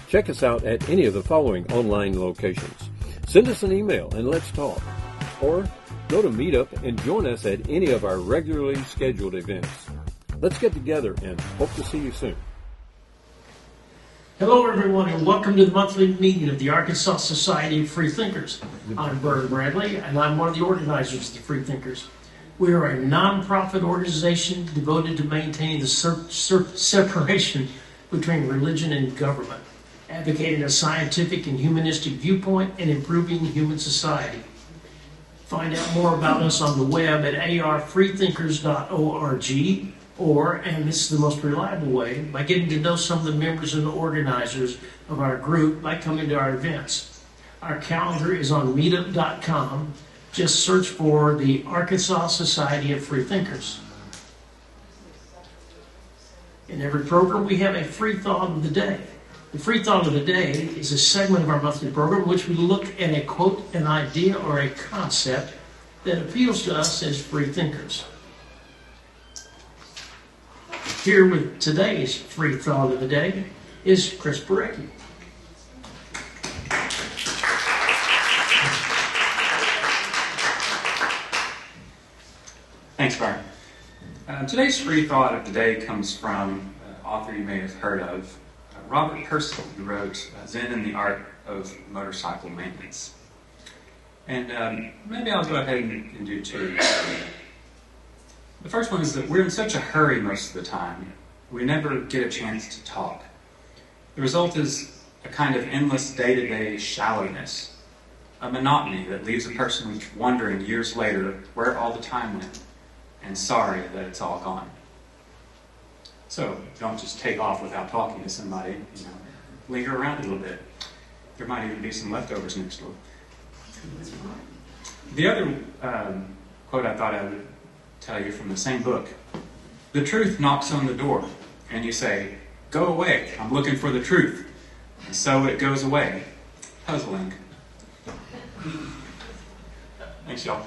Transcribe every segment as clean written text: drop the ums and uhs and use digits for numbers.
Check us out at any of the following online locations. Send us an email and let's talk. Or go to Meetup and join us at any of our regularly scheduled events. Let's get together and hope to see you soon. Hello, everyone, and welcome to the monthly meeting of the Arkansas Society of Freethinkers. I'm Bert Bradley, and I'm one of the organizers of the Freethinkers. We are a nonprofit organization devoted to maintaining the separation between religion and government, advocating a scientific and humanistic viewpoint and improving human society. Find out more about us on the web at arfreethinkers.org, or, and this is the most reliable way, by getting to know some of the members and organizers of our group by coming to our events. Our calendar is on meetup.com. Just search for the Arkansas Society of Freethinkers. In every program, we have a free thought of the day. The free thought of the day is a segment of our monthly program in which we look at a quote, an idea, or a concept that appeals to us as free thinkers. Here with today's free thought of the day is Chris Barecki. Thanks, Byron. Today's free thought of the day comes from an author you may have heard of, Robert Purcell, who wrote Zen and the Art of Motorcycle Maintenance. And maybe I'll go ahead and do two. The first one is that we're in such a hurry most of the time, we never get a chance to talk. The result is a kind of endless day-to-day shallowness, a monotony that leaves a person wondering years later where all the time went, and sorry that it's all gone. So don't just take off without talking to somebody, linger around a little bit. There might even be some leftovers next door. The other quote I thought I would tell you from the same book. The truth knocks on the door, and you say, "Go away, I'm looking for the truth." And so it goes away. Puzzling. Thanks, y'all.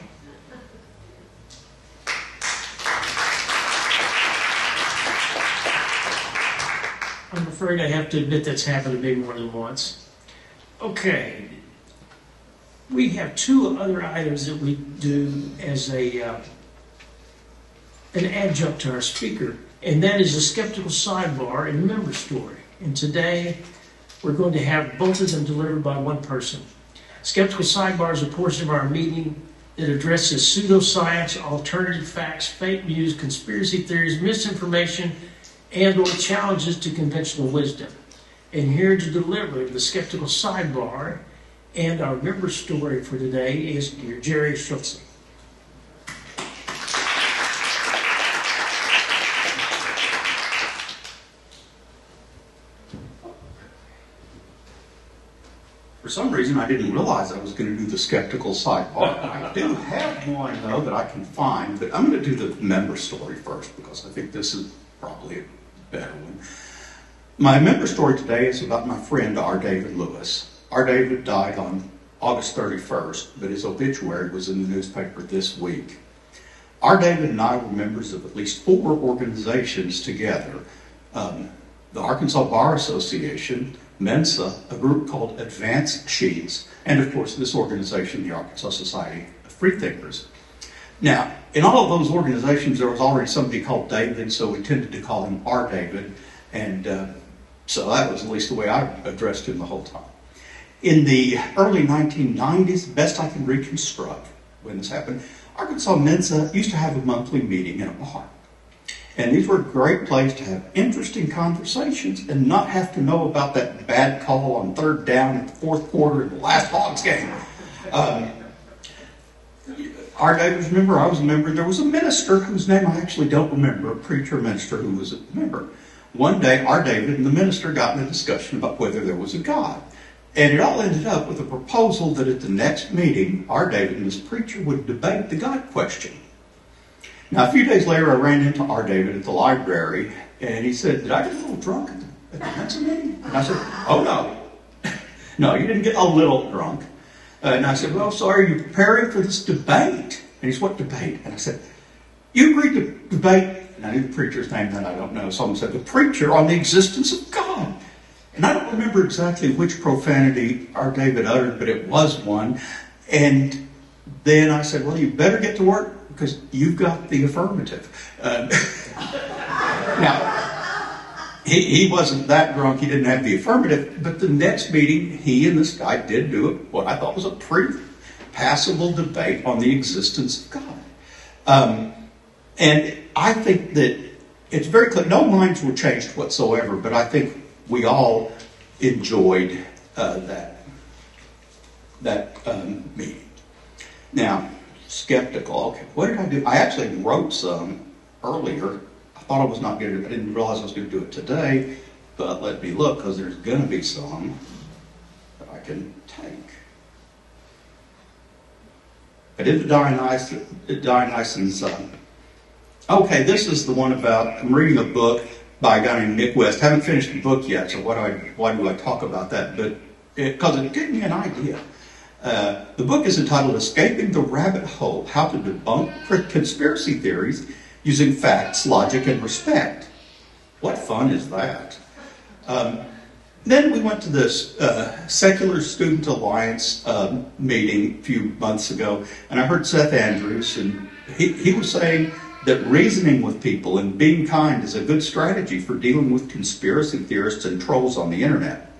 I'm afraid I have to admit that's happened to me more than once. Okay. We have two other items that we do as an adjunct to our speaker, and that is a skeptical sidebar and a member story. And today, we're going to have both of them delivered by one person. Skeptical sidebar is a portion of our meeting that addresses pseudoscience, alternative facts, fake news, conspiracy theories, misinformation, and or challenges to conventional wisdom. And here to deliver the skeptical sidebar and our member story for today is Jerry Schultze. For some reason, I didn't realize I was going to do the skeptical sidebar. I do have one, though, that I can find, but I'm going to do the member story first because I think this is probably a better one. My member story today is about my friend R. David Lewis. R. David died on August 31st, but his obituary was in the newspaper this week. R. David and I were members of at least 4 organizations together. The Arkansas Bar Association, Mensa, a group called Advanced Sheets, and of course this organization, the Arkansas Society of Freethinkers. Now, in all of those organizations, there was already somebody called David, so we tended to call him R. David, and so that was at least the way I addressed him the whole time. In the early 1990s, best I can reconstruct when this happened, Arkansas Mensa used to have a monthly meeting in a bar. And these were a great place to have interesting conversations and not have to know about that bad call on third down in the fourth quarter in the last Hogs game. R. David was a member, I was a member. There was a minister whose name I actually don't remember, a preacher minister who was a member. One day, R. David and the minister got in a discussion about whether there was a God. And it all ended up with a proposal that at the next meeting, R. David and this preacher would debate the God question. Now, a few days later, I ran into R. David at the library, and he said, "Did I get a little drunk at the Mensa meeting?" And I said, "Oh, no. No, you didn't get a little drunk." And I said, "Well, so are you preparing for this debate?" And he said, "What debate?" And I said, "You agreed to debate," and I knew the preacher's name, then I don't know. Someone said, "The preacher on the existence of God." And I don't remember exactly which profanity our David uttered, but it was one. And then I said, well, you better get to work because you've got the affirmative. Now, he wasn't that drunk, he didn't have the affirmative, but the next meeting, he and this guy did do what I thought was a pretty passable debate on the existence of God. And I think that it's very clear, no minds were changed whatsoever, but I think we all enjoyed that meeting. Now, skeptical, okay, what did I do? I actually wrote some earlier. I thought I was not going to do it. I didn't realize I was going to do it today, but let me look, because there's going to be some that I can take. I did the Dionysian's. Okay, this is the one about, I'm reading a book by a guy named Nick West. Haven't finished the book yet, so why do I talk about that? But because it gave me an idea. The book is entitled Escaping the Rabbit Hole, How to Debunk Conspiracy Theories Using Facts, Logic, and Respect. What fun is that? Then we went to this Secular Student Alliance meeting a few months ago, and I heard Seth Andrews, and he was saying that reasoning with people and being kind is a good strategy for dealing with conspiracy theorists and trolls on the internet.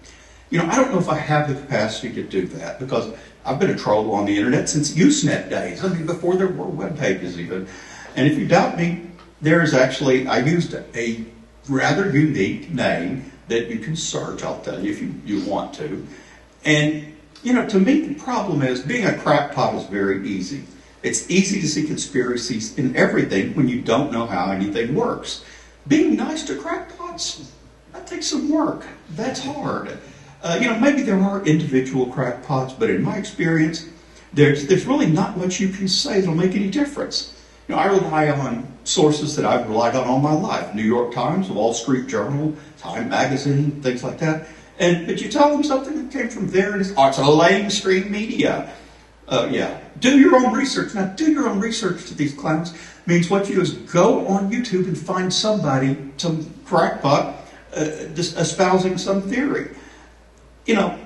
You know, I don't know if I have the capacity to do that, because I've been a troll on the internet since Usenet days, I mean, before there were web pages even. And if you doubt me, there's actually, I used a rather unique name that you can search, I'll tell you if you want to. And, you know, to me the problem is, being a crackpot is very easy. It's easy to see conspiracies in everything when you don't know how anything works. Being nice to crackpots, that takes some work. That's hard. You know, maybe there are individual crackpots, but in my experience, there's really not much you can say that'll make any difference. You know, I rely on sources that I've relied on all my life. New York Times, Wall Street Journal, Time Magazine, things like that. But you tell them something that came from there, and it's a mainstream media. Yeah. Do your own research. Now, do your own research to these clowns means what you do is go on YouTube and find somebody, some crackpot, espousing some theory. You know,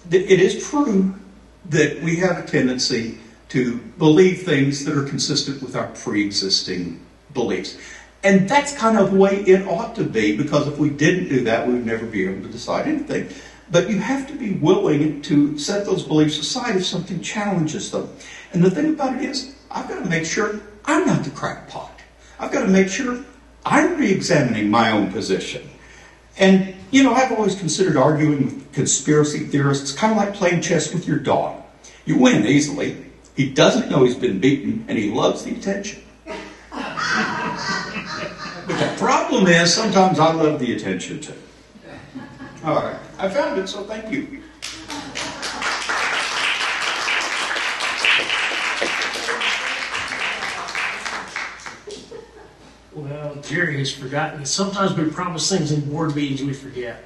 it is true that we have a tendency to believe things that are consistent with our pre-existing beliefs. And that's kind of the way it ought to be, because if we didn't do that, we would never be able to decide anything. But you have to be willing to set those beliefs aside if something challenges them. And the thing about it is, I've got to make sure I'm not the crackpot. I've got to make sure I'm re-examining my own position. And, you know, I've always considered arguing with conspiracy theorists kind of like playing chess with your dog. You win easily. He doesn't know he's been beaten, and he loves the attention. But the problem is, sometimes I love the attention too. All right, I found it, so thank you. Well, Jerry has forgotten. Sometimes we promise things in board meetings we forget.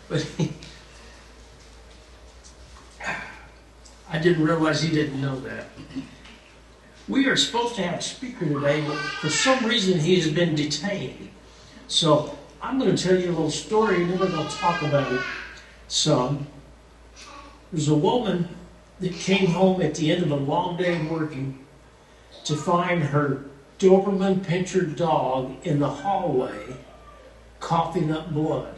But I didn't realize he didn't know that. We are supposed to have a speaker today, but for some reason he has been detained. So I'm going to tell you a little story, and then we're going to talk about it some. There's a woman that came home at the end of a long day of working to find her Doberman Pinscher dog in the hallway coughing up blood.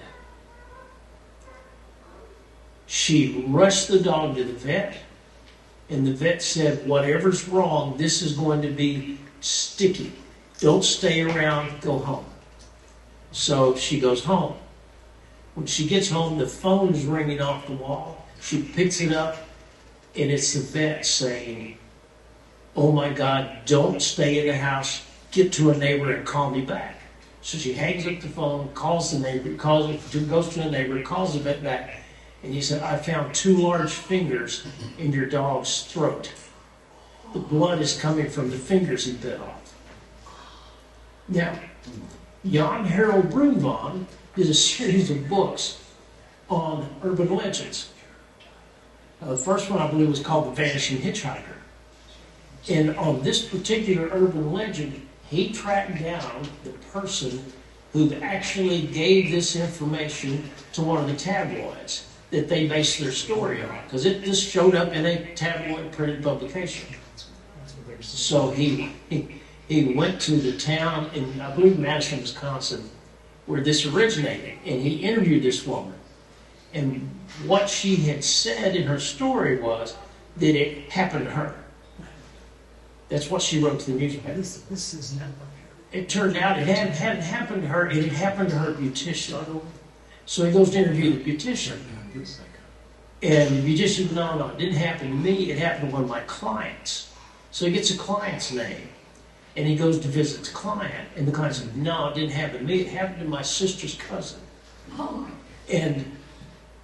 She rushed the dog to the vet, and the vet said, whatever's wrong, this is going to be sticky. Don't stay around, go home. So she goes home. When she gets home, the phone's ringing off the wall. She picks it up, and it's the vet saying, oh my God, don't stay in the house, get to a neighbor and call me back. So she hangs up the phone, calls the neighbor, goes to the neighbor, calls the vet back, and he said, I found 2 large fingers in your dog's throat. The blood is coming from the fingers he bit off. Now, Jan Harold Brunvon did a series of books on urban legends. The first one, I believe, was called The Vanishing Hitchhiker. And on this particular urban legend, he tracked down the person who actually gave this information to one of the tabloids that they based their story on, because it just showed up in a tabloid printed publication. So he went to the town in, I believe, Madison, Wisconsin, where this originated, and he interviewed this woman. And what she had said in her story was that it happened to her. That's what she wrote to the newspaper. This is not. It turned out it hadn't happened to her, it had happened to her beautician. So he goes to interview the beautician. And the beautician said, no, it didn't happen to me, it happened to one of my clients. So he gets a client's name, and he goes to visit the client, and the client said, no, it didn't happen to me, it happened to my sister's cousin. And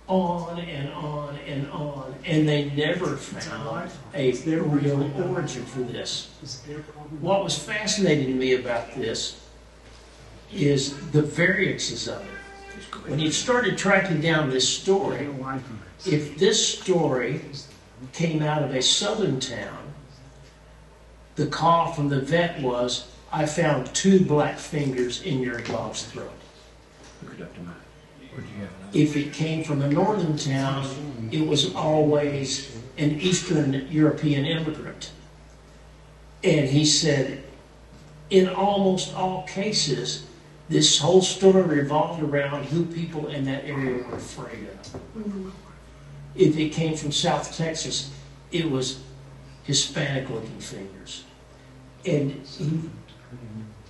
on and on and on, and they never found a real origin for this. What was fascinating to me about this is the variances of it. When you started tracking down this story, if this story came out of a southern town, the call from the vet was, I found 2 black fingers in your dog's throat. If it came from a northern town, it was always an Eastern European immigrant. And he said, in almost all cases, this whole story revolved around who people in that area were afraid of. If it came from South Texas, it was Hispanic-looking fingers. And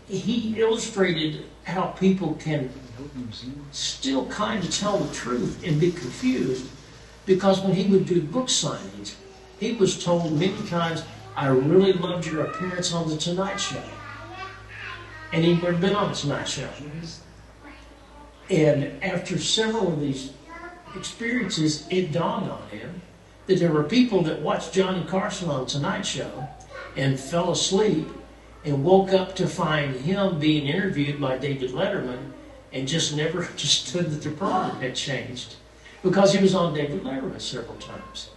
he illustrated how people can still kind of tell the truth and be confused, because when he would do book signings, he was told many times, I really loved your appearance on The Tonight Show. And he'd never been on The Tonight Show. And after several of these experiences, it dawned on him that there were people that watched Johnny Carson on Tonight Show and fell asleep and woke up to find him being interviewed by David Letterman and just never understood that the program had changed, because he was on David Letterman several times.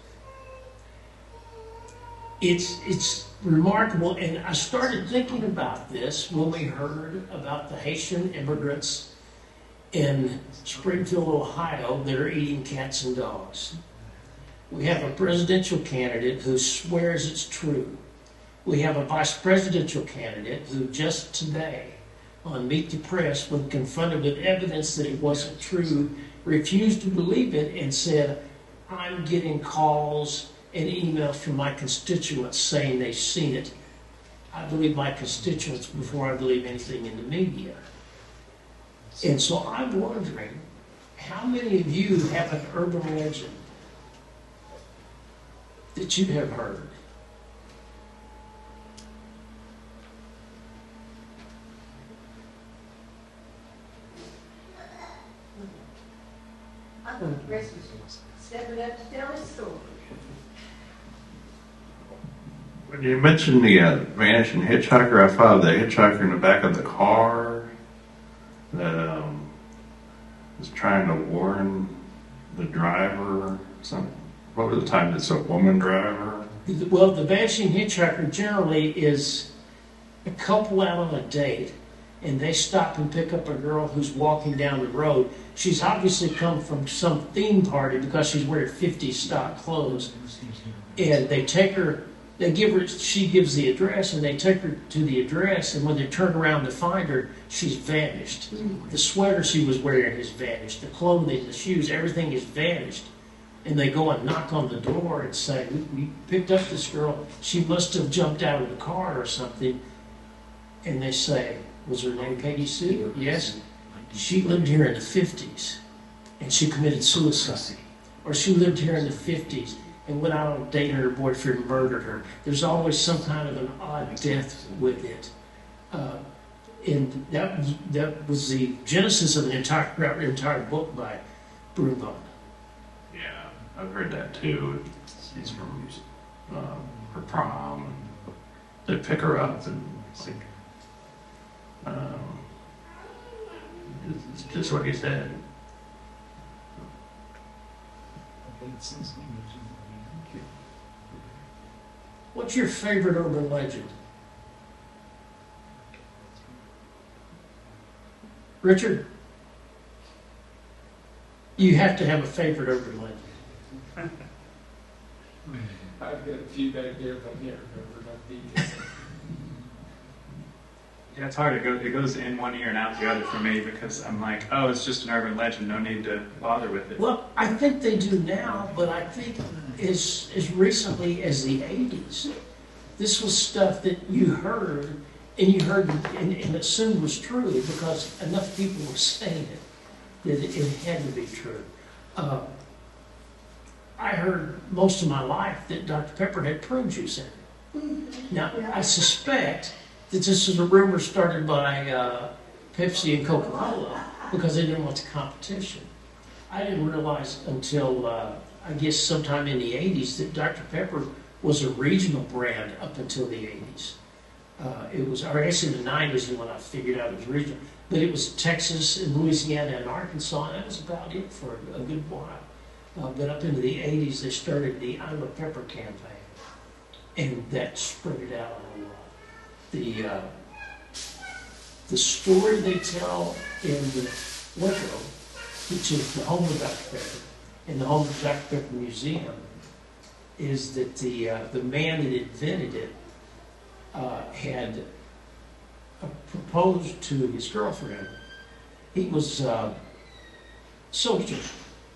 It's remarkable, and I started thinking about this when we heard about the Haitian immigrants in Springfield, Ohio, that are eating cats and dogs. We have a presidential candidate who swears it's true. We have a vice presidential candidate who just today, on Meet the Press, when confronted with evidence that it wasn't true, refused to believe it and said, I'm getting calls and emails from my constituents saying they've seen it. I believe my constituents before I believe anything in the media. And so I'm wondering, how many of you have an urban legend that you have heard? I think the rest was stepping up to tell his story. When you mentioned the vanishing hitchhiker, I thought of the hitchhiker in the back of the car that was trying to warn the driver. What was the time it's a woman driver? Well, the vanishing hitchhiker generally is a couple out on a date, and they stop and pick up a girl who's walking down the road. She's obviously come from some theme party because she's wearing 50s stock clothes. And they take her, she gives the address, and they take her to the address, and when they turn around to find her, she's vanished. The sweater she was wearing has vanished. The clothing, the shoes, everything has vanished. And they go and knock on the door and say, we picked up this girl. She must have jumped out of the car or something. And they say, was her name Peggy Sue? Yes. She lived here in the 50s, and she committed suicide. Or she lived here in the 50s and went out on a date and her boyfriend murdered her. There's always some kind of an odd death with it. And that was the genesis of the entire book by Brunvand. Yeah, I've heard that too. She's from her prom, and they pick her up, and it's just what he said. What's your favorite urban legend? Richard, you have to have a favorite urban legend. I've got a few back there, but I can't remember enough details. Yeah, it's hard. It goes in one ear and out the other for me because I'm like, oh, it's just an urban legend. No need to bother with it. Well, I think they do now, but I think as recently as the 80s, this was stuff that you heard and assumed was true because enough people were saying it that it had to be true. I heard most of my life that Dr. Pepper had prune juice in it. Now, I suspect that this is a rumor started by Pepsi and Coca-Cola because they didn't want the competition. I didn't realize until, I guess, sometime in the 80s that Dr. Pepper was a regional brand up until the 80s. It was, or I guess in the 90s is when I figured out it was regional. But it was Texas and Louisiana and Arkansas, and that was about it for a good while. But up into the 80s, they started the I'm a Pepper campaign, and that spread it out a whole lot. The story they tell in the Waco, which is the home of Dr. Pepper, and the home of Dr. Pepper Museum, is that the man that invented it had proposed to his girlfriend. He was soldier.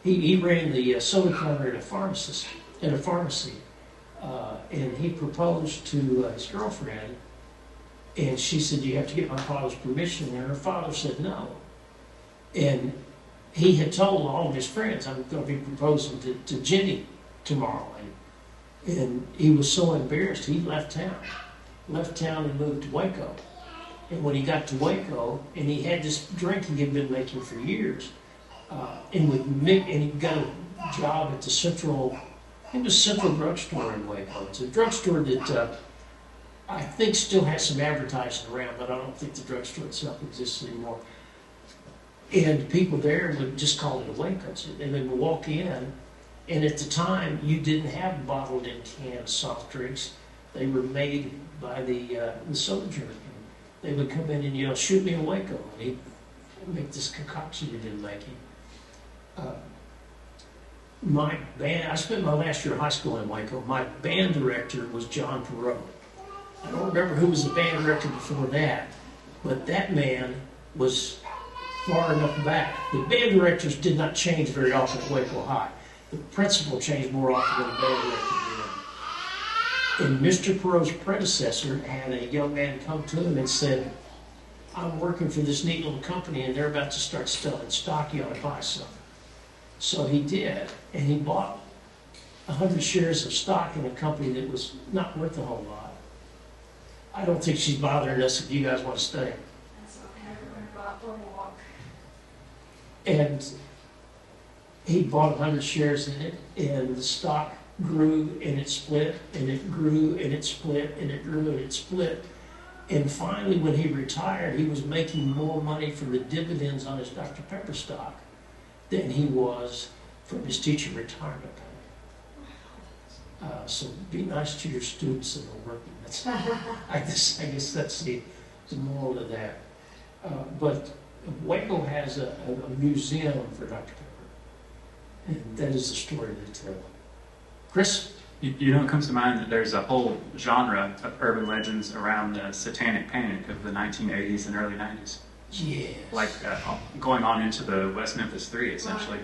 He ran the soda counter at a pharmacy, and he proposed to his girlfriend, and she said, "You have to get my father's permission," and her father said no. And he had told all of his friends, "I'm going to be proposing to Jenny tomorrow," and he was so embarrassed he left town and moved to Waco. And when he got to Waco, and he had this drink he had been making for years, and he got a job at the Central Drugstore in Waco. It's a drugstore that I think still has some advertising around, but I don't think the drugstore itself exists anymore. And people there would just call it a Waco, and they would walk in, and at the time you didn't have bottled and canned soft drinks. They were made by the soda jerk. They would come in and yell, "Shoot me a Waco," and he'd make this concoction he'd been making. My band, I spent my last year of high school in Waco. My band director was John Perot. I don't remember who was the band director before that, but that man was far enough back. The band directors did not change very often at Waco High. The principal changed more often than the band director did. And Mr. Perot's predecessor had a young man come to him and said, "I'm working for this neat little company and they're about to start selling stock. You ought to buy some." So he did, and he bought 100 shares of stock in a company that was not worth a whole lot. I don't think she's bothering us if you guys want to stay. That's okay, we're going to go out for a walk. And he bought 100 shares in it, and the stock grew and it split, and it grew and it split, and it grew and it split. And finally, when he retired, he was making more money from the dividends on his Dr. Pepper stock than he was from his teacher retirement pay. So be nice to your students that are working. I guess that's the moral of that. But Waco has a museum for Dr. Pepper, and that is the story they tell. Chris? You know, it comes to mind that there's a whole genre of urban legends around the satanic panic of the 1980s and early 90s. Yes. Like going on into the West Memphis 3, essentially.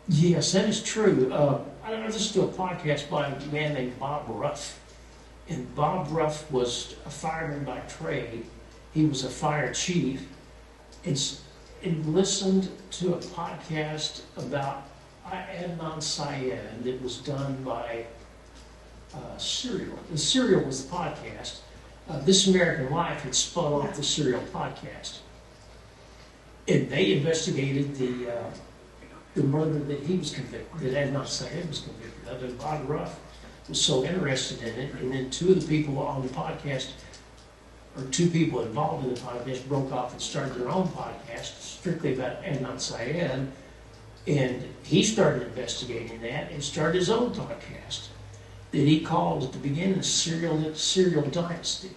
Yes, that is true. I listened to a podcast by a man named Bob Ruff. And Bob Ruff was a fireman by trade. He was a fire chief. And listened to a podcast about Adnan Syed that was done by Serial. And Serial was the podcast. This American Life had spun off the Serial podcast. And they investigated the murder that he was convicted, that Adnan Syed was convicted of. And Bob Ruff was so interested in it. And then two of the people on the podcast, or two people involved in the podcast, broke off and started their own podcast strictly about Adnan Syed. And he started investigating that and started his own podcast that he called at the beginning Serial Dynasty.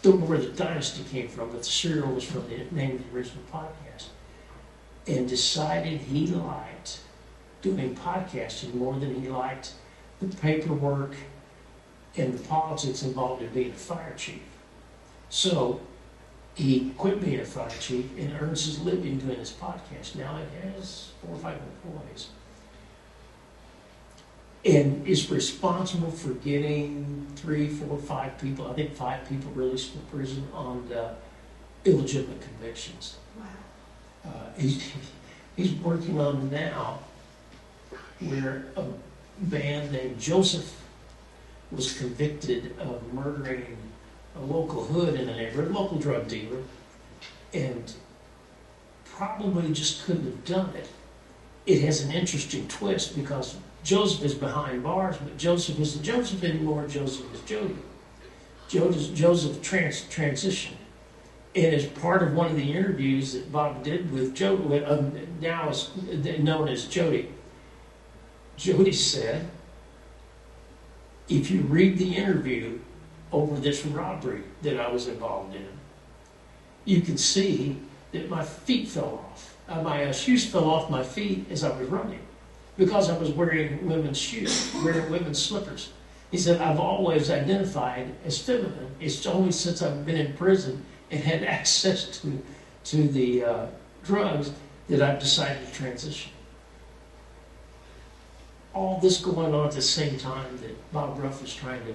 don't know where the dynasty came from, but the serial was from the name of the original podcast, and decided he liked doing podcasting more than he liked the paperwork and the politics involved in being a fire chief. So he quit being a fire chief and earns his living doing this podcast. Now it has 4 or 5 employees. And is responsible for getting 3, 4, 5 people, I think 5 people released from prison on illegitimate convictions. Wow. He's working on now where a man named Joseph was convicted of murdering a local hood in the neighborhood, a local drug dealer, and probably just couldn't have done it. It has an interesting twist because Joseph is behind bars, but Joseph isn't Joseph anymore. Joseph is Jody. Joseph transitioned. And as part of one of the interviews that Bob did with Jody, now is known as Jody, Jody said, if you read the interview over this robbery that I was involved in, you can see that my feet fell off. My shoes fell off my feet as I was running because I was wearing women's shoes, wearing women's slippers. He said, I've always identified as feminine. It's only since I've been in prison and had access to the drugs that I've decided to transition. All this going on at the same time that Bob Ruff was trying to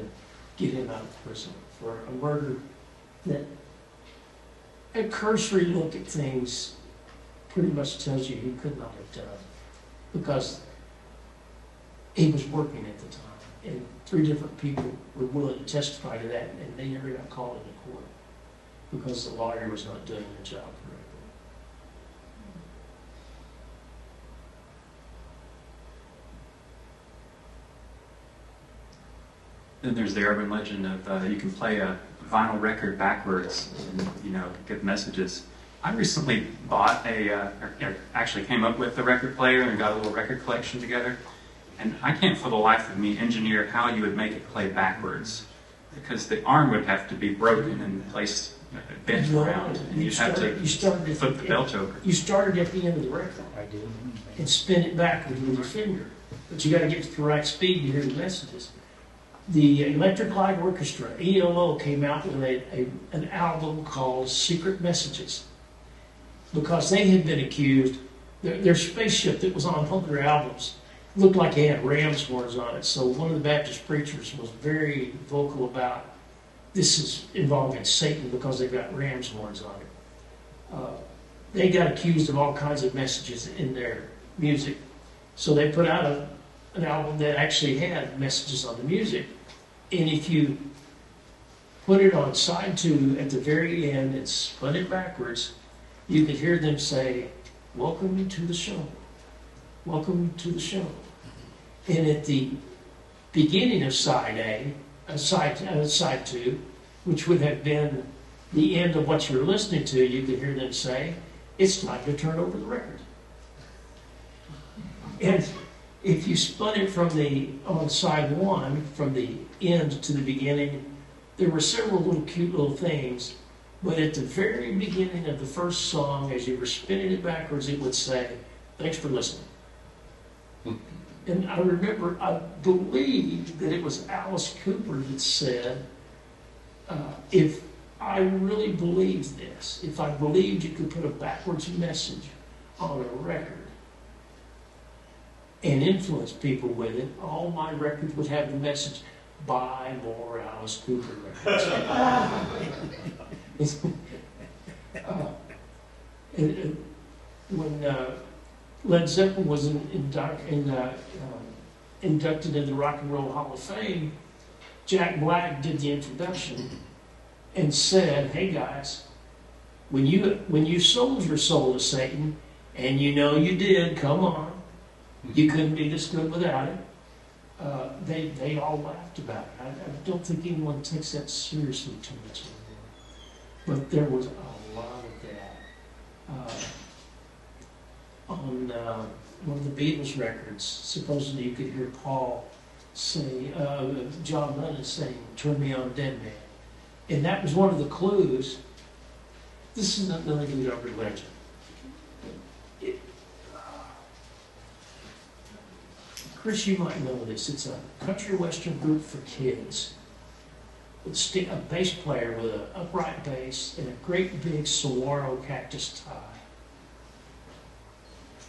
get him out of prison for a murder that a cursory look at things pretty much tells you he could not have done because he was working at the time. And 3 different people were willing to testify to that, and they never got called into court because the lawyer was not doing their job correctly. Then there's the urban legend of you can play a vinyl record backwards and, get messages. I recently bought actually came up with a record player and got a little record collection together. And I can't for the life of me engineer how you would make it play backwards because the arm would have to be broken and placed bent around. And you'd have to flip the belt over. You started at the end of the record. I did. And spin it backwards with your finger. But you got to get to the right speed to hear the messages. The Electric Light Orchestra, ELO, came out with an album called Secret Messages because they had been accused, their spaceship that was on one of their albums looked like it had ram's horns on it. So one of the Baptist preachers was very vocal about this is involving Satan because they've got ram's horns on it. They got accused of all kinds of messages in their music. So they put out an album that actually had messages on the music. And if you put it on side 2 at the very end and spun it backwards, you could hear them say, "Welcome to the show. Welcome to the show." And at the beginning of side 2, which would have been the end of what you're listening to, you could hear them say, "It's time to turn over the record." And if you spun it on side 1, from the end to the beginning, there were several cute little things, but at the very beginning of the first song, as you were spinning it backwards, it would say, "Thanks for listening." And I believe that it was Alice Cooper that said, if I really believed this, if I believed you could put a backwards message on a record and influence people with it, all my records would have the message, "Buy more Alice Cooper records." When Led Zeppelin was inducted into the Rock and Roll Hall of Fame, Jack Black did the introduction and said, "Hey guys, when you sold your soul to Satan, and you know you did, come on, you couldn't be this good without it." They all laughed about it. I don't think anyone takes that seriously too much anymore. But there was a lot of that. On one of the Beatles records, supposedly you could hear Paul say, John Lennon saying, "Turn me on, dead man." And that was one of the clues. This is not nothing to do with religion. Chris, you might know this. It's a country western group for kids. With a bass player with an upright bass and a great big saguaro cactus tie.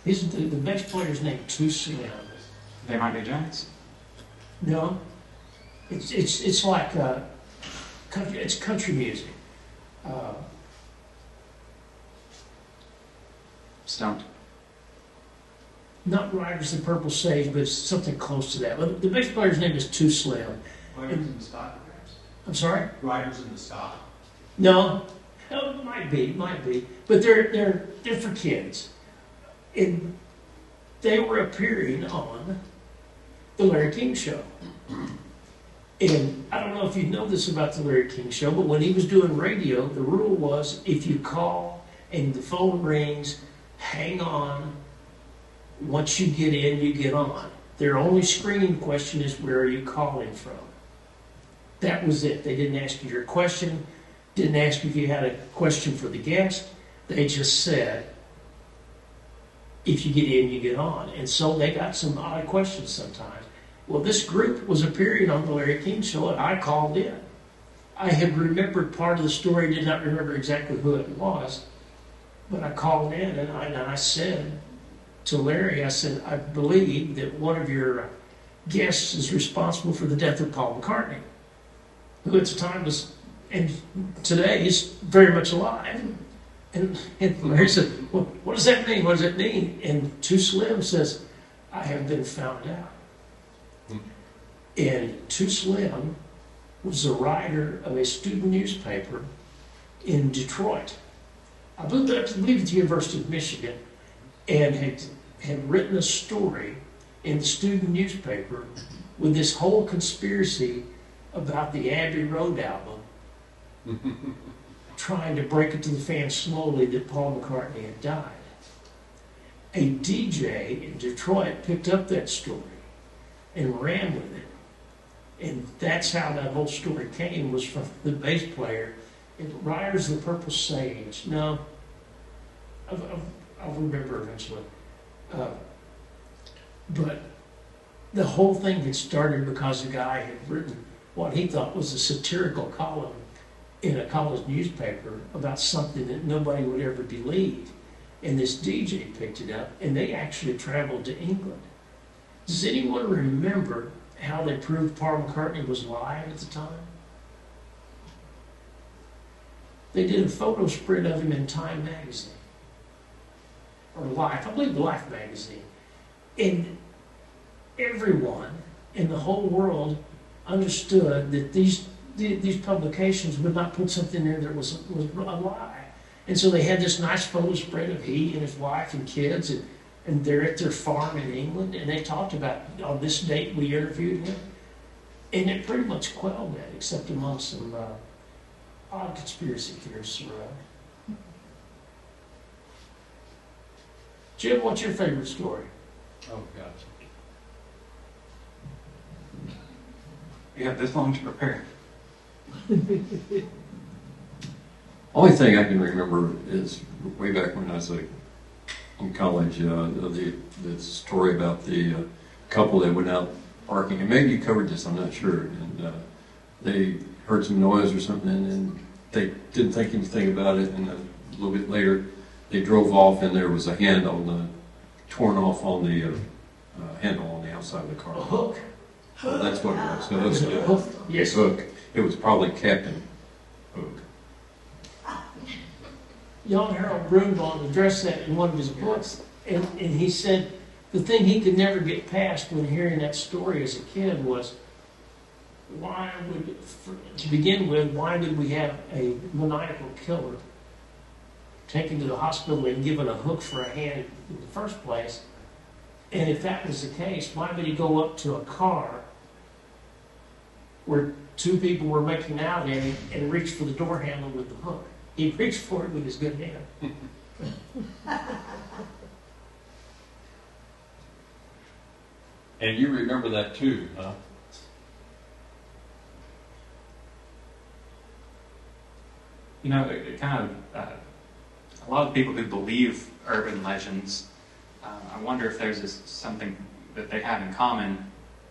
The bass player's named Too Slim. They might be giants. No, it's like country. It's country music. Stumped. Not Riders of the Purple Sage, but it's something close to that. But the bass player's name is Too Slim. Riders in the Stock, perhaps? I'm sorry? Riders in the Stock. No, might be, but they're for kids, and they were appearing on the Larry King Show. And I don't know if you know this about the Larry King Show, but when he was doing radio, the rule was if you call and the phone rings, hang on. Once you get in, you get on. Their only screening question is, where are you calling from? That was it. They didn't ask you your question, didn't ask you if you had a question for the guest. They just said, if you get in, you get on. And so they got some odd questions sometimes. Well, this group was appearing on the Larry King Show, and I called in. I had remembered part of the story, did not remember exactly who it was, but I called in and I said to Larry, I said, I believe that one of your guests is responsible for the death of Paul McCartney, who at the time was, and today is very much alive. And Larry said, well, what does that mean? What does it mean? And Too Slim says, I have been found out. And Too Slim was the writer of a student newspaper in Detroit. I believe at the University of Michigan, and had written a story in the student newspaper with this whole conspiracy about the Abbey Road album, trying to break it to the fans slowly that Paul McCartney had died. A DJ in Detroit picked up that story and ran with it. And that's how that whole story came, was from the bass player. Riders of the Purple Sage. No, I'll remember eventually. But the whole thing had started because a guy had written what he thought was a satirical column in a college newspaper about something that nobody would ever believe. And this DJ picked it up, and they actually traveled to England. Does anyone remember how they proved Paul McCartney was alive at the time? They did a photo spread of him in Time magazine. Or Life, I believe Life magazine. And everyone in the whole world understood that these publications would not put something there that was a lie. And so they had this nice photo spread of he and his wife and kids, and they're at their farm in England, and they talked about, on this date we interviewed him. And it pretty much quelled that, except among some odd conspiracy theorists around. Jim, what's your favorite story? Oh, gosh. You have this long to prepare. Only thing I can remember is way back when I was in college, the story about the couple that went out parking, and maybe you covered this, I'm not sure, and they heard some noise or something, and they didn't think anything about it, and a little bit later they drove off, and there was a hand torn off on the handle on the outside of the car. A hook? So that's what it was. So it was a Hook? Yes. hook. It was probably Captain Hook. Jan Harold Brunbaum addressed that in one of his books, and he said the thing he could never get past when hearing that story as a kid was, to begin with, why did we have a maniacal killer taken to the hospital and given a hook for a hand in the first place? And if that was the case, why would he go up to a car where two people were making out in and reach for the door handle with the hook? He reached for it with his good hand. And you remember that too, huh? it kind of, a lot of people who believe urban legends, I wonder if there's something that they have in common,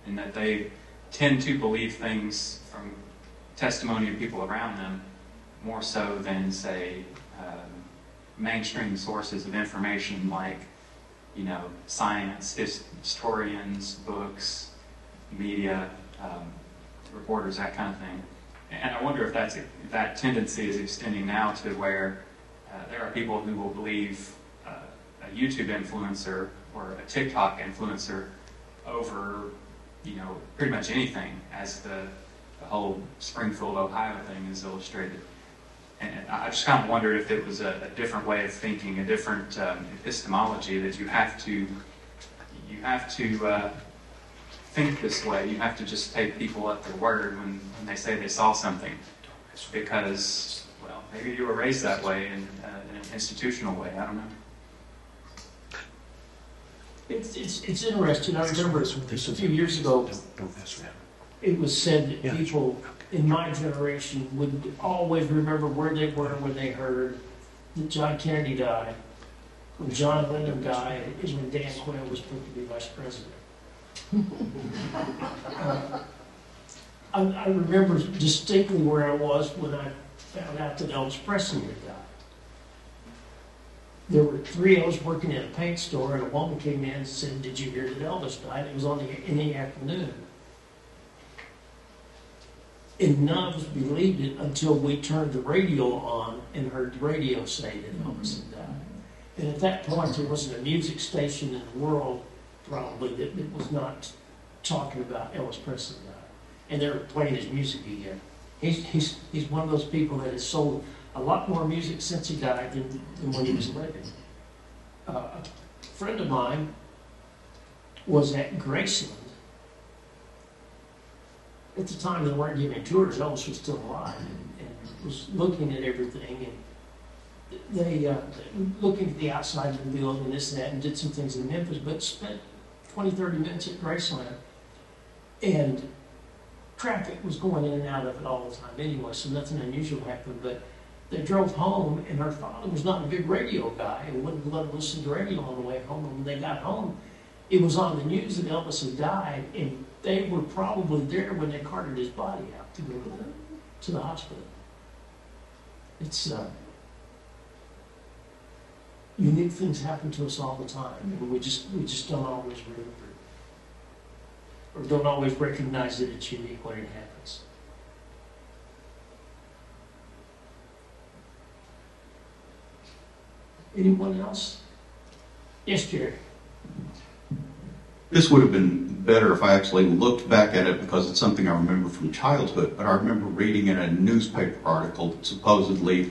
in that they tend to believe things from testimony of people around them more so than, say, mainstream sources of information like, science, historians, books, media, reporters, that kind of thing. And I wonder if that tendency is extending now to where there are people who will believe a YouTube influencer or a TikTok influencer over, pretty much anything, as the whole Springfield, Ohio thing is illustrated. And I just kind of wondered if it was a different way of thinking, a different epistemology, that you have to think this way. You have to just take people at their word when they say they saw something, because, well, maybe you were raised that way in an institutional way. I don't know. It's interesting. I remember a few years ago, it was said that people in my generation would always remember where they were when they heard that John Kennedy died, when John Lennon died, is when Dan Quayle was put to be vice president. I remember distinctly where I was when I found out that Elvis Presley had died. There were three of us working in a paint store, and a woman came in and said, "Did you hear that Elvis died?" It was in the afternoon. And none of us believed it until we turned the radio on and heard the radio say that Elvis had died. And at that point, there wasn't a music station in the world, probably, that was not talking about Elvis Presley died. And they were playing his music again. He's one of those people that has sold a lot more music since he died than when he was living. A friend of mine was at Graceland. At the time, they weren't giving tours. Elvis was still alive and was looking at everything. And they looking at the outside of the building and this and that, and did some things in Memphis, but spent 20, 30 minutes at Graceland. And traffic was going in and out of it all the time anyway, so nothing unusual happened. But they drove home, and her father was not a big radio guy and wouldn't let them listen to radio on the way home. And when they got home, it was on the news that Elvis had died, and they were probably there when they carted his body out to go to the hospital. It's unique things happen to us all the time, and we just don't always remember it, or don't always recognize that it's unique when it happens. Anyone else? Yes, Jerry. This would have been better if I actually looked back at it, because it's something I remember from childhood, but I remember reading in a newspaper article that supposedly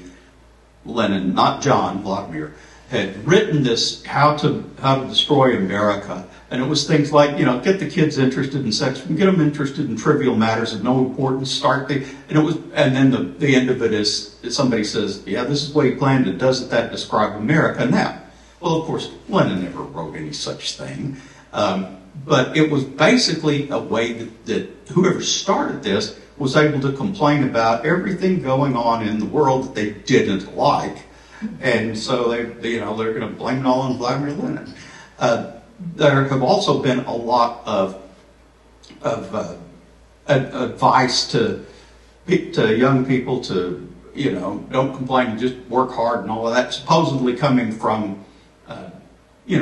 Lenin, not John, Vladimir, had written this how to destroy America, and it was things like, get the kids interested in sex, get them interested in trivial matters of no importance, and then the end of it is somebody says, yeah, this is what he planned, and doesn't that describe America now? Well, of course, Lenin never wrote any such thing. But it was basically a way that whoever started this was able to complain about everything going on in the world that they didn't like. And so they're going to blame it all on Vladimir Lenin. There have also been a lot of advice to young people to, don't complain, just work hard and all of that, supposedly coming from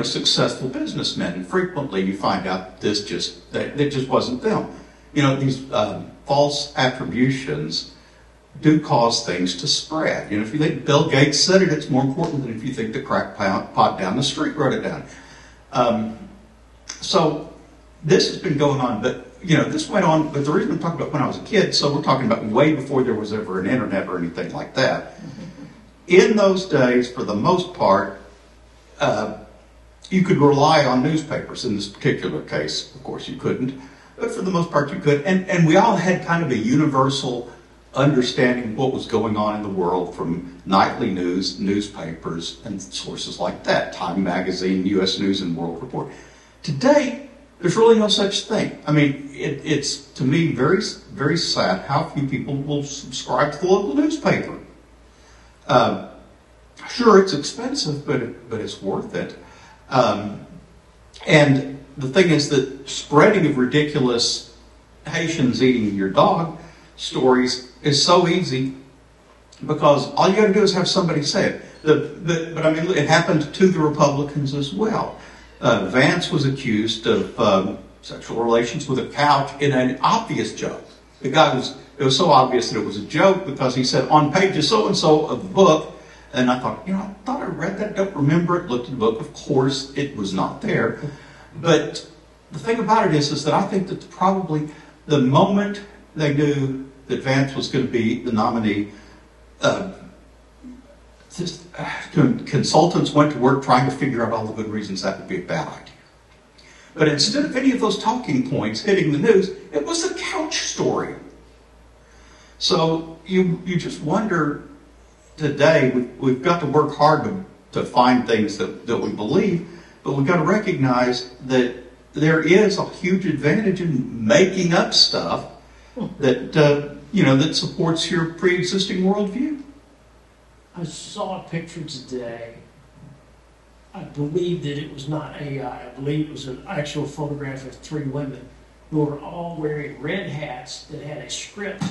successful businessmen. And frequently you find out that just wasn't them. These false attributions do cause things to spread. If you think Bill Gates said it, it's more important than if you think the crack pot down the street wrote it down. So this has been going on, but this went on, but the reason I'm talking about when I was a kid, so we're talking about way before there was ever an internet or anything like that. In those days, for the most part, you could rely on newspapers. In this particular case, of course, you couldn't, but for the most part you could. And we all had kind of a universal understanding of what was going on in the world from nightly news, newspapers, and sources like that, Time Magazine, U.S. News and World Report. Today, there's really no such thing. I mean, it's, to me, very, very sad how few people will subscribe to the local newspaper. Sure, it's expensive, but it's worth it. And the thing is that spreading of ridiculous Haitians eating your dog stories is so easy because all you got to do is have somebody say it. But I mean, it happened to the Republicans as well. Vance was accused of sexual relations with a couch in an obvious joke. It was so obvious that it was a joke because he said, on pages so-and-so of the book, and I thought, I thought I read that, don't remember it, looked at the book, of course it was not there. But the thing about it is that I think that probably the moment they knew that Vance was going to be the nominee, consultants went to work trying to figure out all the good reasons that would be a bad idea. But instead of any of those talking points hitting the news, it was a couch story. So you just wonder today, we've got to work hard to find things that we believe, but we've got to recognize that there is a huge advantage in making up stuff that that supports your pre-existing worldview. I saw a picture today. I believe that it was not AI. I believe it was an actual photograph of 3 women who were all wearing red hats that had a script,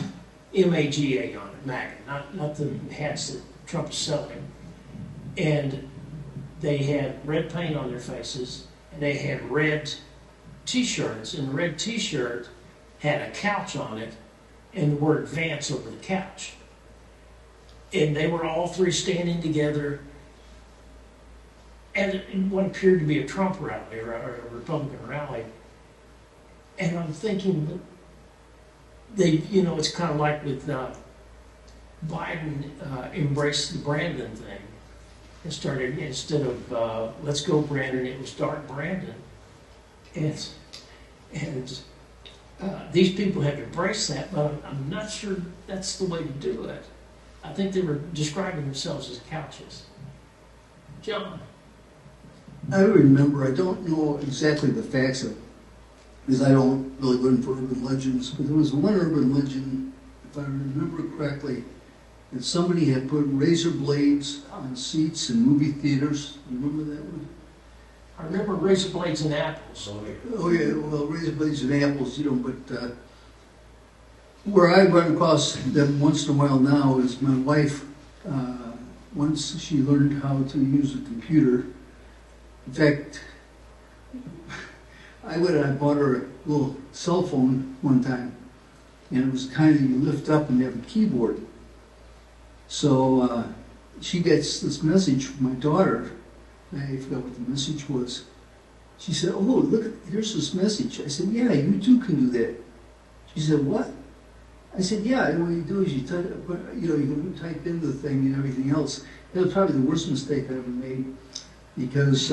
MAGA on it, MAGA, not the hats that Trump is selling. And they had red paint on their faces, and they had red T-shirts, and the red T-shirt had a couch on it, and the word Vance over the couch. And they were all 3 standing together at what appeared to be a Trump rally or a Republican rally. And I'm thinking, it's kind of like with Biden embraced the Brandon thing. It started, instead of let's go Brandon, it was start Brandon. And these people have embraced that, but I'm not sure that's the way to do it. I think they were describing themselves as couches. John? I remember, I don't know exactly the facts of it, because I don't really go in for urban legends, but there was one urban legend, if I remember correctly, that somebody had put razor blades on seats in movie theaters. You remember that one? I remember razor blades and apples. Oh yeah, well, razor blades and apples, but where I run across them once in a while now is my wife, once she learned how to use a computer. In fact, I bought her a little cell phone one time, and it was kind of you lift up and you have a keyboard. So she gets this message from my daughter. I forgot what the message was. She said, "Oh, look, here's this message." I said, "Yeah, you too can do that." She said, "What?" I said, "Yeah, and what you do is you can type in the thing and everything else." That was probably the worst mistake I ever made, because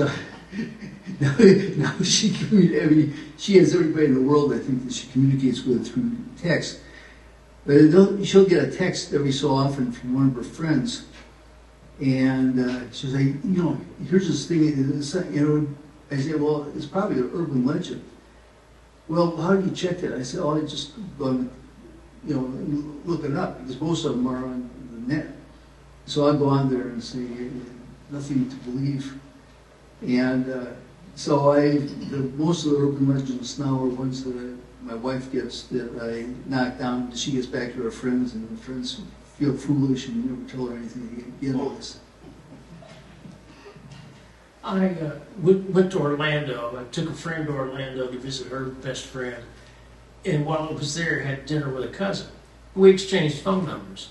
now she has everybody in the world, I think, that she communicates with through text. But she'll get a text every so often from one of her friends, and she'll say, "Here's this thing." I say, "Well, it's probably an urban legend." "Well, how do you check that?" I said, "Oh, I just go and, look it up, because most of them are on the net." So I go on there and say, "Nothing to believe." And so most of the urban legends now are ones that my wife gets, that I knock down. She gets back to her friends, and the friends feel foolish and never tell her anything again. I went to Orlando. I took a friend to Orlando to visit her best friend. And while I was there, I had dinner with a cousin. We exchanged phone numbers.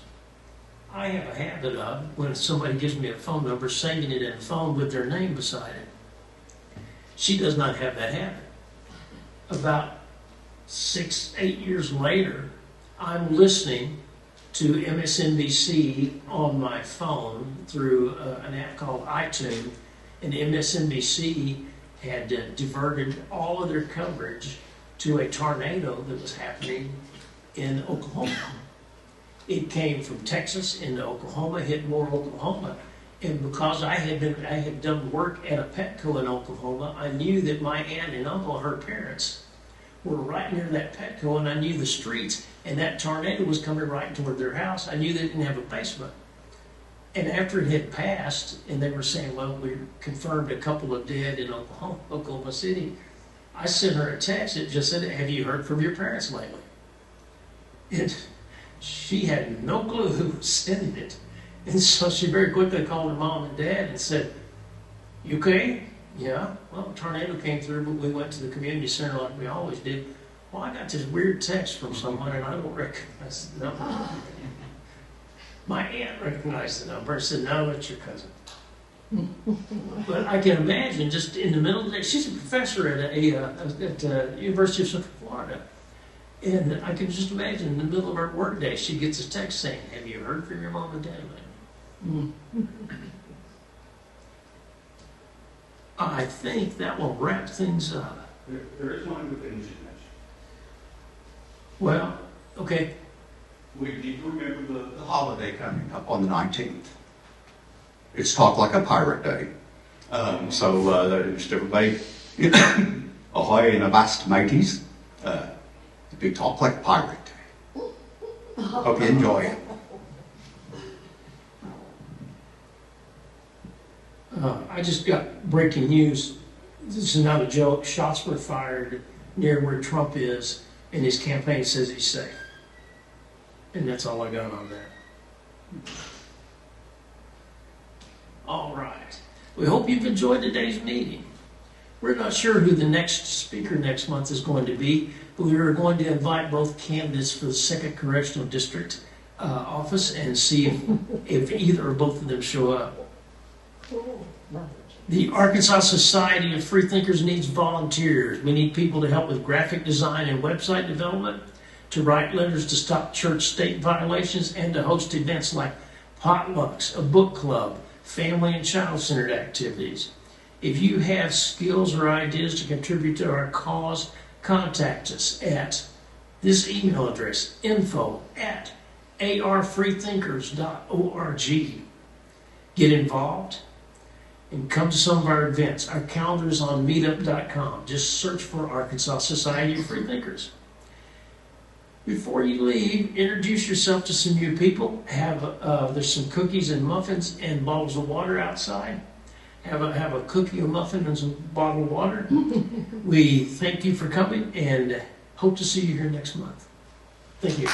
I have a habit of, when somebody gives me a phone number, saving it in a phone with their name beside it. She does not have that habit. About 6-8 years later, I'm listening to MSNBC on my phone through an app called iTunes, and MSNBC had diverted all of their coverage to a tornado that was happening in Oklahoma. It came from Texas into Oklahoma, hit more Oklahoma, and because I had done work at a Petco in Oklahoma, I knew that my aunt and uncle, her parents, were right near that Petco, and I knew the streets, and that tornado was coming right toward their house. I knew they didn't have a basement. And after it had passed, and they were saying, well, we confirmed a couple of dead in Oklahoma City, I sent her a text that just said, have you heard from your parents lately? And she had no clue who was sending it. And so she very quickly called her mom and dad and said, you okay? Yeah. Well, a tornado came through, but we went to the community center like we always did. Well, I got this weird text from someone, and I don't recognize the number. My aunt recognized the number and said, no, it's your cousin. But I can imagine just in the middle of the day, she's a professor at University of Central Florida. And I can just imagine in the middle of her work day, she gets a text saying, have you heard from your mom and dad lately? I think that will wrap things up. There is one good thing you should mention. Well, okay. We need to remember the holiday coming up on the 19th. It's Talk Like a Pirate Day. So just everybody, ahoy and avast, mateys. The big Talk Like a Pirate Day. Hope you enjoy it. I just got breaking news. This is not a joke. Shots were fired near where Trump is, and his campaign says he's safe. And that's all I got on that. All right. We hope you've enjoyed today's meeting. We're not sure who the next speaker next month is going to be, but we are going to invite both candidates for the 2nd Correctional District office and see if either or both of them show up. The Arkansas Society of Freethinkers needs volunteers. We need people to help with graphic design and website development, to write letters to stop church-state violations, and to host events like potlucks, a book club, family and child-centered activities. If you have skills or ideas to contribute to our cause, contact us at this email address, info@arfreethinkers.org. Get involved and come to some of our events. Our calendar is on meetup.com. Just search for Arkansas Society of Freethinkers. Before you leave, introduce yourself to some new people. There's some cookies and muffins and bottles of water outside. Have a cookie, a muffin, and some bottled water. We thank you for coming and hope to see you here next month. Thank you.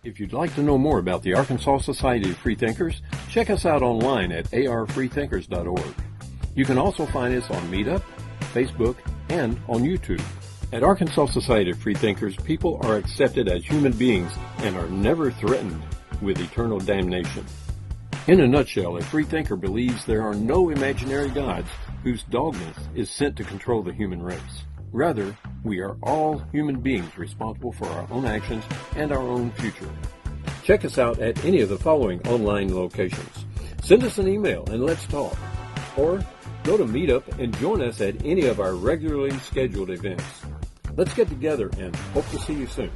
If you'd like to know more about the Arkansas Society of Freethinkers, check us out online at arfreethinkers.org. You can also find us on Meetup, Facebook, and on YouTube. At Arkansas Society of Freethinkers, people are accepted as human beings and are never threatened with eternal damnation. In a nutshell, a freethinker believes there are no imaginary gods whose dogma is sent to control the human race. Rather, we are all human beings responsible for our own actions and our own future. Check us out at any of the following online locations. Send us an email and let's talk. Or go to Meetup and join us at any of our regularly scheduled events. Let's get together and hope to see you soon.